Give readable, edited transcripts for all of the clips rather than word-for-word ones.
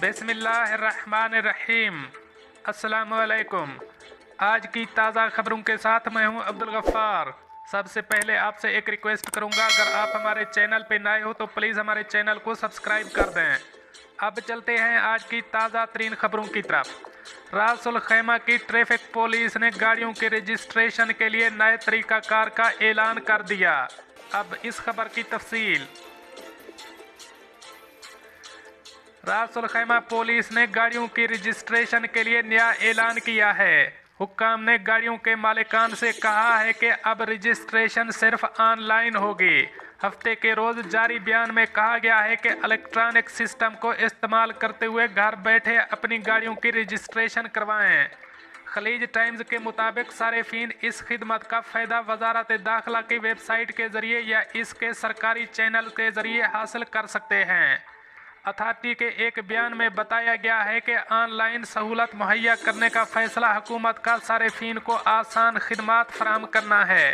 बिस्मिल्लाहिर्रहमानिर्रहीम। अस्सलामुअलैकुम। आज की ताज़ा खबरों के साथ मैं हूं अब्दुल गफ्फार। सबसे पहले आपसे एक रिक्वेस्ट करूंगा, अगर आप हमारे चैनल पे नए हो तो प्लीज़ हमारे चैनल को सब्सक्राइब कर दें। अब चलते हैं आज की ताज़ा तरीन खबरों की तरफ। रास उल खैमा की ट्रैफिक पुलिस ने गाड़ियों के रजिस्ट्रेशन के लिए नए तरीक़ाकार का ऐलान कर दिया। अब इस खबर की तफसील। रास उल खैमा पुलिस ने गाड़ियों की रजिस्ट्रेशन के लिए नया ऐलान किया है। हुक्काम ने गाड़ियों के मालिकान से कहा है कि अब रजिस्ट्रेशन सिर्फ ऑनलाइन होगी। हफ्ते के रोज़ जारी बयान में कहा गया है कि इलेक्ट्रॉनिक सिस्टम को इस्तेमाल करते हुए घर बैठे अपनी गाड़ियों की रजिस्ट्रेशन करवाएं। खलीज टाइम्स के मुताबिक सारिफीन इस खिदमत का फ़ायदा वजारत दाखिला की वेबसाइट के ज़रिए या इसके सरकारी चैनल के ज़रिए हासिल कर सकते हैं। अथॉरिटी के एक बयान में बताया गया है कि ऑनलाइन सहूलत मुहैया करने का फ़ैसला हुकूमत का सारिफीन को आसान खिदमत फराहम करना है।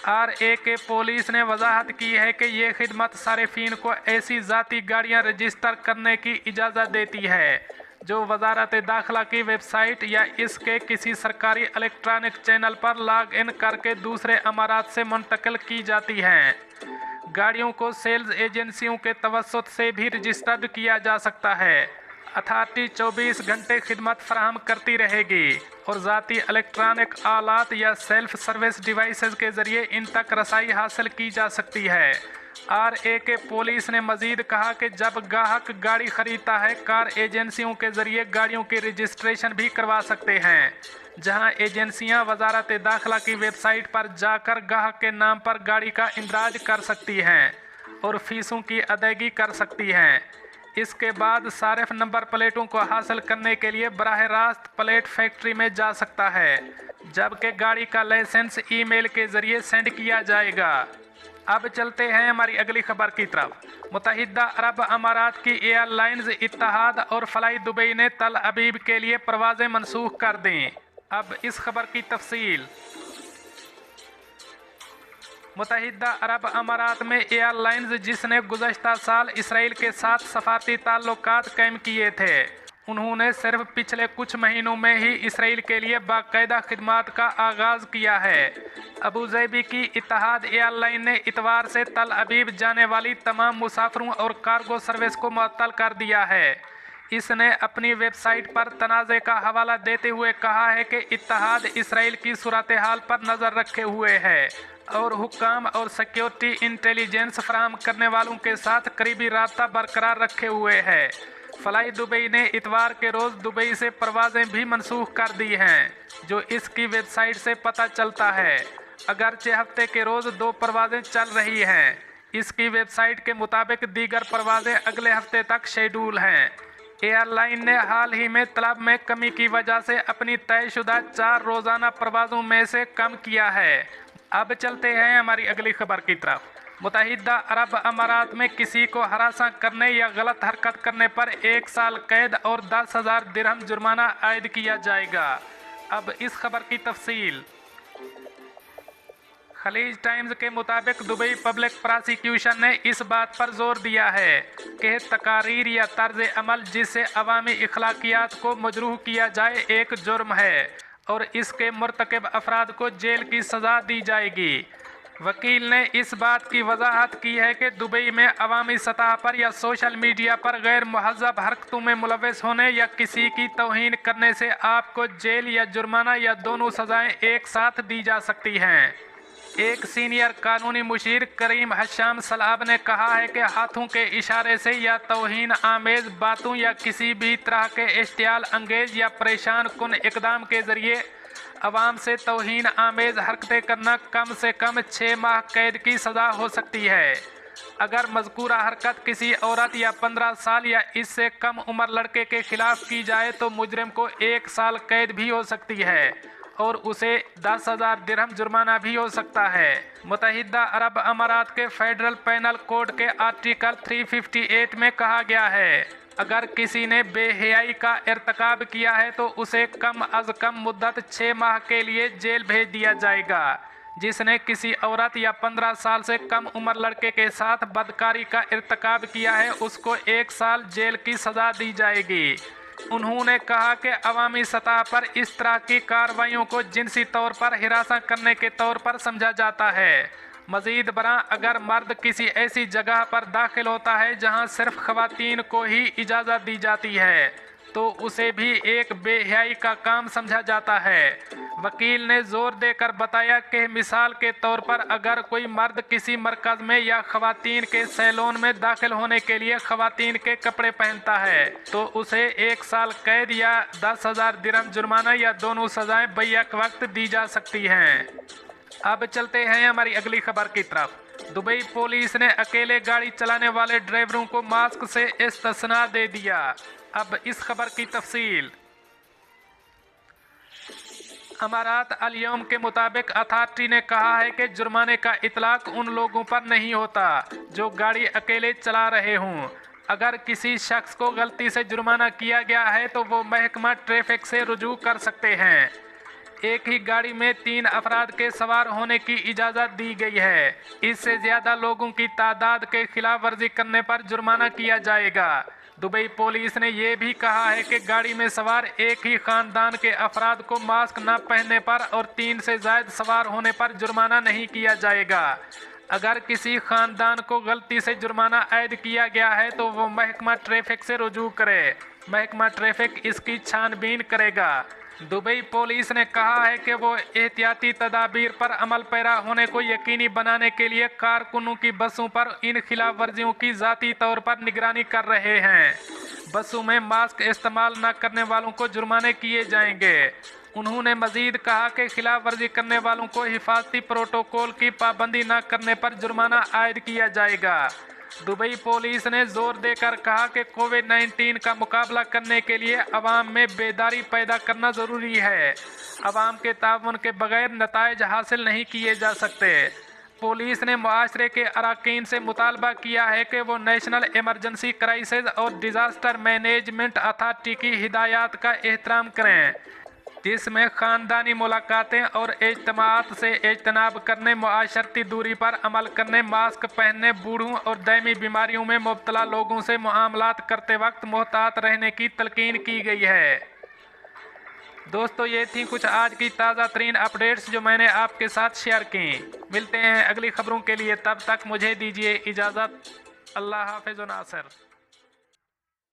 RAK पुलिस ने वजाहत की है कि ये खिदमत सारिफीन को ऐसी ज़ाती गाड़ियाँ रजिस्टर करने की इजाज़त देती है जो वजारत दाखिला की वेबसाइट या इसके किसी सरकारी इलेक्ट्रॉनिक चैनल पर लॉग इन करके दूसरे अमारात से मुंतकिल की जाती हैं। गाड़ियों को सेल्स एजेंसियों के तवस्सुत से भी रजिस्टर्ड किया जा सकता है। अथॉरिटी 24 घंटे खिदमत फराहम करती रहेगी और ज़ाती इलेक्ट्रॉनिक आलात या सेल्फ सर्विस डिवाइसेस के ज़रिए इन तक रसाई हासिल की जा सकती है। RAK पुलिस ने मज़ीद कहा कि जब गाहक गाड़ी खरीदता है, कार एजेंसियों के ज़रिए गाड़ियों की रजिस्ट्रेशन भी करवा सकते हैं, जहां एजेंसियां वजारत दाखिला की वेबसाइट पर जाकर गाहक के नाम पर गाड़ी का इंदराज कर सकती हैं और फीसों की अदायगी कर सकती हैं। इसके बाद सारिफ नंबर प्लेटों को हासिल करने के लिए बराह रास्त प्लेट फैक्ट्री में जा सकता है, जबकि गाड़ी का लाइसेंस ईमेल के ज़रिए सेंड किया जाएगा। अब चलते हैं हमारी अगली खबर की तरफ। मुत्तहिदा अरब अमारात की एयरलाइंस इत्तेहाद और फ्लाई दुबई ने तल अबीब के लिए परवाज़ें मनसूख कर दी। अब इस खबर की तफसील। मुत्तहिदा अरब अमारात में एयरलाइंस जिसने गुज़श्ता साल इसराइल के साथ सफारती ताल्लुकात कायम किए थे, उन्होंने सिर्फ पिछले कुछ महीनों में ही इसराइल के लिए बाकायदा खिदमात का आगाज़ किया है। अबूज़ैबी की इत्तेहाद एयरलाइन ने इतवार से तल अबीब जाने वाली तमाम मुसाफिरों और कार्गो सर्विस को मुअत्तल कर दिया है। इसने अपनी वेबसाइट पर तनाज़े का हवाला देते हुए कहा है कि इत्तेहाद इसराइल की सूरत हाल पर नज़र रखे हुए है और हुक्काम और सिक्योरिटी इंटेलिजेंस फराहम करने वालों के साथ करीबी राब्ता बरकरार रखे हुए है। फ्लाई दुबई ने इतवार के रोज़ दुबई से परवाज़ें भी मनसूख कर दी हैं, जो इसकी वेबसाइट से पता चलता है। अगरचे हफ्ते के रोज़ 2 परवाज़ें चल रही हैं, इसकी वेबसाइट के मुताबिक दीगर परवाज़ें अगले हफ्ते तक शेड्यूल हैं। एयरलाइन ने हाल ही में तलब में कमी की वजह से अपनी तयशुदा 4 रोज़ाना परवाज़ों में से कम किया है। अब चलते हैं हमारी अगली खबर की तरफ। मुत्तहिदा अरब अमारात में किसी को हरासा करने या गलत हरकत करने पर 1 साल कैद और 10,000 दिरहम जुर्माना आयद किया जाएगा। अब इस खबर की तफसील। खलीज टाइम्स के मुताबिक दुबई पब्लिक प्रोसिक्यूशन ने इस बात पर जोर दिया है कि तकारीर या तर्ज अमल जिससे अवामी इखलाकियात को मजरूह किया जाए एक जुर्म है और इसके मुर्तकिब अफराद को जेल की सज़ा दी जाएगी। वकील ने इस बात की वजाहत की है कि दुबई में अवामी सतह पर या सोशल मीडिया पर गैर महज़ब हरकतों में मुलव्वस होने या किसी की तौहीन करने से आपको जेल या जुर्माना या दोनों सज़ाएं एक साथ दी जा सकती हैं। एक सीनियर कानूनी मुशीर करीम हशाम सलाब ने कहा है कि हाथों के इशारे से या तौहीन आमेज़ बातों या किसी भी तरह के इश्तियाल अंगेज या परेशान कुन इक़दाम के ज़रिए अवाम से तौहीन आमेज़ हरकतें करना कम से कम 6 माह कैद की सज़ा हो सकती है। अगर मज़कूरा हरकत किसी औरत या 15 साल या इससे कम उम्र लड़के के ख़िलाफ़ की जाए तो मुजरिम को 1 साल कैद भी हो सकती है और उसे 10,000 दिरहम जुर्माना भी हो सकता है। मुत्तहिदा अरब अमारात के फेडरल पेनल कोड के आर्टिकल 358 में कहा गया है, अगर किसी ने बेहयाई का इर्तकाब किया है तो उसे कम अज़ कम मुद्दत 6 माह के लिए जेल भेज दिया जाएगा, जिसने किसी औरत या 15 साल से कम उम्र लड़के के साथ बदकारी का इर्तिकाब किया है उसको 1 साल जेल की सज़ा दी जाएगी। उन्होंने कहा कि अवामी सतह पर इस तरह की कार्रवाइयों को जिनसी तौर पर हिरासत करने के तौर पर समझा जाता है। मज़ीद बरआं अगर मर्द किसी ऐसी जगह पर दाखिल होता है जहां सिर्फ ख़वातीन को ही इजाज़त दी जाती है तो उसे भी एक बेहयाई का काम समझा जाता है। वकील ने जोर देकर बताया कि मिसाल के तौर पर अगर कोई मर्द किसी मरकज़ में या ख़वातीन के सैलून में दाखिल होने के लिए ख़वातीन के कपड़े पहनता है तो उसे 1 साल कैद या 10,000 दिरहम जुर्माना या दोनों सज़ाएं बैक वक्त दी जा सकती हैं। अब चलते हैं हमारी अगली खबर की तरफ। दुबई पुलिस ने अकेले गाड़ी चलाने वाले ड्राइवरों को मास्क से इस्तिस्ना दे दिया। अब इस खबर की तफसील। अमारात अल यौम के मुताबिक अथॉरिटी ने कहा है कि जुर्माने का इतलाक उन लोगों पर नहीं होता जो गाड़ी अकेले चला रहे हों। अगर किसी शख्स को गलती से जुर्माना किया गया है तो वो महकमा ट्रैफिक से रुजू कर सकते हैं। एक ही गाड़ी में 3 अफराद के सवार होने की इजाज़त दी गई है। इससे ज़्यादा लोगों की तादाद के खिलाफ वर्जी करने पर जुर्माना किया जाएगा। दुबई पुलिस ने यह भी कहा है कि गाड़ी में सवार एक ही ख़ानदान के अफराद को मास्क न पहनने पर और 3 से ज़ायद सवार होने पर जुर्माना नहीं किया जाएगा। अगर किसी ख़ानदान को गलती से जुर्माना आयद किया गया है तो वो महकमा ट्रैफिक से रुजू करे। महकमा ट्रैफिक इसकी छानबीन करेगा। दुबई पुलिस ने कहा है कि वो एहतियाती तदाबीर पर अमल पैरा होने को यकीनी बनाने के लिए कारकुनों की बसों पर इन खिलाफ वर्जियों की ज़ाती तौर पर निगरानी कर रहे हैं। बसों में मास्क इस्तेमाल न करने वालों को जुर्माने किए जाएंगे। उन्होंने मजीद कहा कि खिलाफ वर्जी करने वालों को हिफाजती प्रोटोकॉल की पाबंदी न करने पर जुर्माना आयद किया जाएगा। दुबई पुलिस ने जोर देकर कहा कि कोविड-19 का मुकाबला करने के लिए अवाम में बेदारी पैदा करना ज़रूरी है। अवाम के ताउन के बगैर नताइज हासिल नहीं किए जा सकते। पुलिस ने मुआशरे के अरकान से मुतालबा किया है कि वो नेशनल इमरजेंसी क्राइसिस और डिज़ास्टर मैनेजमेंट अथॉरिटी की हिदायत का एहतराम करें, जिसमें ख़ानदानी मुलाकातें और इज्तिमाआत से इज्तनाब करने, मुआशरती दूरी पर अमल करने, मास्क पहनने, बूढ़ों और दायमी बीमारियों में मुब्तला लोगों से मुआमलात करते वक्त मोहतात रहने की तलकीन की गई है। दोस्तों, ये थी कुछ आज की ताज़ा तरीन अपडेट्स जो मैंने आपके साथ शेयर की। मिलते हैं अगली खबरों के लिए, तब तक मुझे दीजिए इजाज़त। अल्लाह हाफ़िज़ व नासिर।